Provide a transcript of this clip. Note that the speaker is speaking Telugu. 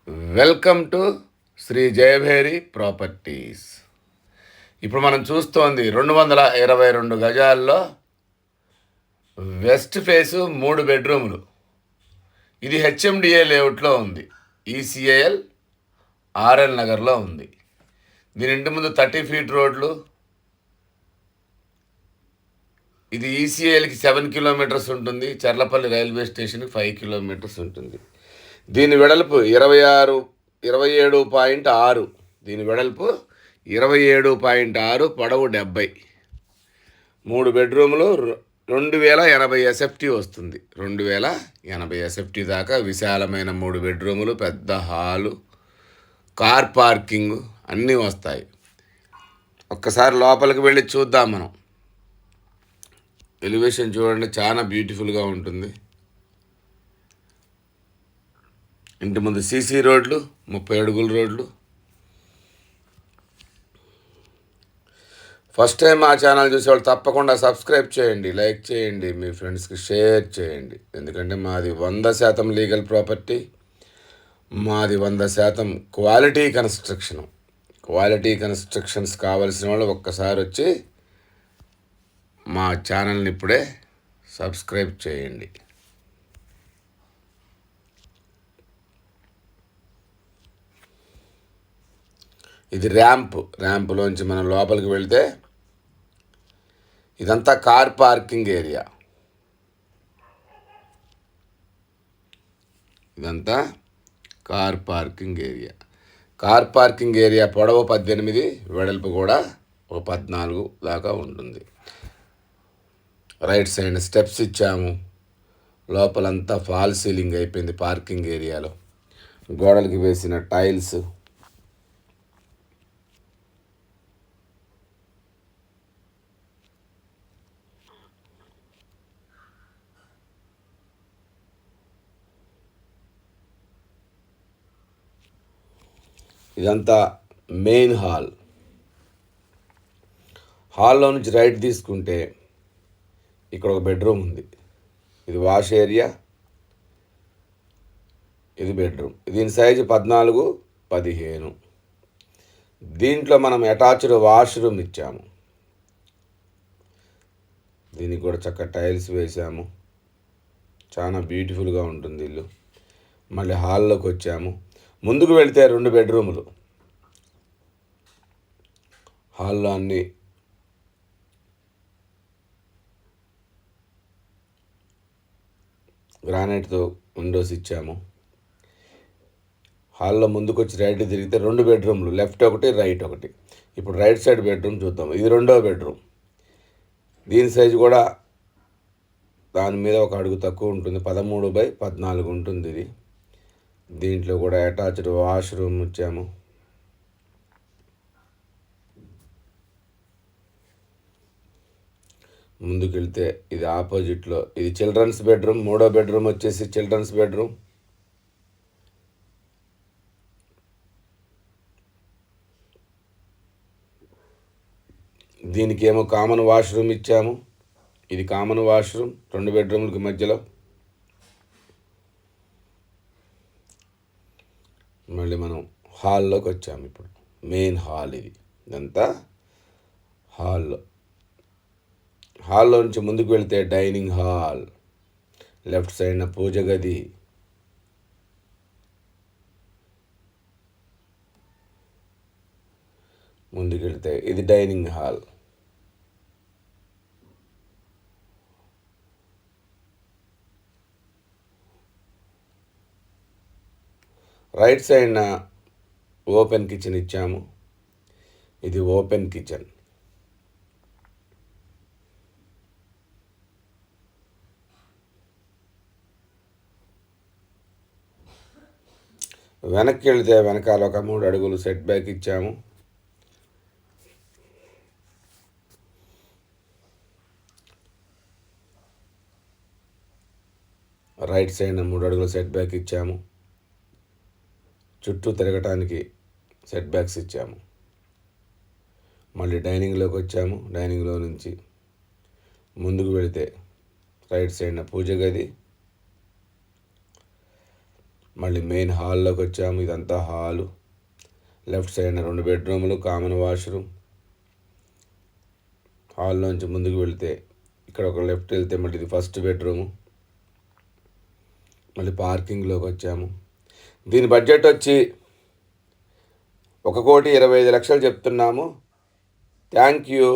Welcome to Shri Jayabheri properties. ఇప్పుడు మనం చూస్తోంది 222 గజాల్లో వెస్ట్ ఫేసు 3 బెడ్రూములు. ఇది హెచ్ఎండిఏ లేఅవుట్లో ఉంది. ఈసీఏఎల్ ఆర్ఎల్ నగర్లో ఉంది. దీని ఇంటి ముందు 30 ఫీట్ రోడ్లు. ఇది ఈసీఏఎల్కి 7 కిలోమీటర్స్ ఉంటుంది. చర్లపల్లి రైల్వే స్టేషన్కి 5 కిలోమీటర్స్ ఉంటుంది. దీని వెడల్పు 27.6. దీని వెడల్పు 27.6, పొడవు 70. 3 బెడ్రూములు, 2080 ఎస్ఎఫ్టీ వస్తుంది. 2080 ఎస్ఎఫ్టీ దాకా విశాలమైన 3 బెడ్రూములు, పెద్ద హాలు, కార్ పార్కింగ్ అన్నీ వస్తాయి. ఒక్కసారి లోపలికి వెళ్ళి చూద్దాం మనం. ఎలివేషన్ చూడండి, చాలా బ్యూటిఫుల్గా ఉంటుంది. ఇంటి ముందు సీసీ రోడ్లు, 30 అడుగుల రోడ్లు. ఫస్ట్ టైం మా ఛానల్ చూసేవాళ్ళు తప్పకుండా సబ్స్క్రైబ్ చేయండి, లైక్ చేయండి, మీ ఫ్రెండ్స్కి షేర్ చేయండి. ఎందుకంటే మాది 100% లీగల్ ప్రాపర్టీ, మాది 100% క్వాలిటీ కన్స్ట్రక్షన్. క్వాలిటీ కన్స్ట్రక్షన్స్ కావాల్సిన వాళ్ళు ఒక్కసారి వచ్చి మా ఛానల్ని ఇప్పుడే సబ్స్క్రైబ్ చేయండి. ఇది ర్యాంపులోంచి మనం లోపలికి వెళ్తే ఇదంతా car parking area. Car parking area పొడవు 18, వెడల్పు కూడా ఒక 14 దాకా ఉంటుంది. రైట్ సైడ్ స్టెప్స్ ఇచ్చాము. లోపలంతా ఫాల్ సీలింగ్ అయిపోయింది. పార్కింగ్ ఏరియాలో గోడలకి వేసిన టైల్స్. ఇదంతా మెయిన్ హాల్లో నుంచి రైట్ తీసుకుంటే ఇక్కడ ఒక బెడ్రూమ్ ఉంది. ఇది వాష్ ఏరియా, ఇది బెడ్రూమ్. దీని సైజు 14x15. దీంట్లో మనం అటాచ్డ్ వాష్రూమ్ ఇచ్చాము. దీనికి కూడా చక్కగా టైల్స్ వేసాము. చాలా బ్యూటిఫుల్గా ఉంటుంది ఇల్లు. మళ్ళీ హాల్లోకి వచ్చాము. ముందుకు వెళితే 2 బెడ్రూములు. హాల్లో అన్ని గ్రానైట్తో విండోస్ ఇచ్చాము. హాల్లో ముందుకు వచ్చి రైట్ తిరిగితే 2 బెడ్రూమ్లు, లెఫ్ట్ ఒకటి, రైట్ ఒకటి. ఇప్పుడు రైట్ సైడ్ బెడ్రూమ్ చూద్దాం. ఇది 2వ బెడ్రూమ్. దీని సైజు కూడా దాని మీద ఒక అడుగు తక్కువ ఉంటుంది. 13x14 ఉంటుంది ఇది. దీంట్లో కూడా అటాచ్డ్ వాష్రూమ్ ఇచ్చాము. ముందుకెళ్తే ఇది ఆపోజిట్లో ఇది చిల్డ్రన్స్ బెడ్రూమ్. 3వ బెడ్రూమ్ వచ్చేసి చిల్డ్రన్స్ బెడ్రూమ్. దీనికి ఏమో కామన్ వాష్రూమ్ ఇచ్చాము. ఇది కామన్ వాష్రూమ్ 2 బెడ్రూమ్లకి మధ్యలో. మళ్ళీ మనం హాల్లోకి వచ్చాము. ఇప్పుడు మెయిన్ హాల్ ఇది. ఇదంతా హాల్లో నుంచి ముందుకు వెళ్తే డైనింగ్ హాల్, లెఫ్ట్ సైడ్న పూజ గది, ముందుకెళ్తే ఇది డైనింగ్ హాల్. రైట్ సైడ్న ఓపెన్ కిచెన్ ఇచ్చాము. ఇది ఓపెన్ కిచెన్. వెనక్కి వెళితే వెనకాల ఒక 3 అడుగులు సెట్ బ్యాక్ ఇచ్చాము. రైట్ సైడ్ 3 అడుగులు సెట్ బ్యాక్ ఇచ్చాము. చుట్టూ తిరగటానికి సెట్ బ్యాక్స్ ఇచ్చాము. మళ్ళీ డైనింగ్లోకి వచ్చాము. డైనింగ్లో నుంచి ముందుకు వెళితే రైట్ సైడ్న పూజ గది, మళ్ళీ మెయిన్ హాల్లోకి వచ్చాము. ఇదంతా హాలు. లెఫ్ట్ సైడ్ 2 బెడ్రూములు, కామన్ వాష్రూమ్. హాల్లోంచి ముందుకు వెళితే ఇక్కడ ఒక లెఫ్ట్ వెళ్తే మళ్ళీ ఇది ఫస్ట్ బెడ్రూము. మళ్ళీ పార్కింగ్లోకి వచ్చాము. దీని బడ్జెట్ వచ్చి 1,25,00,000 చెప్తున్నాము. Thank you.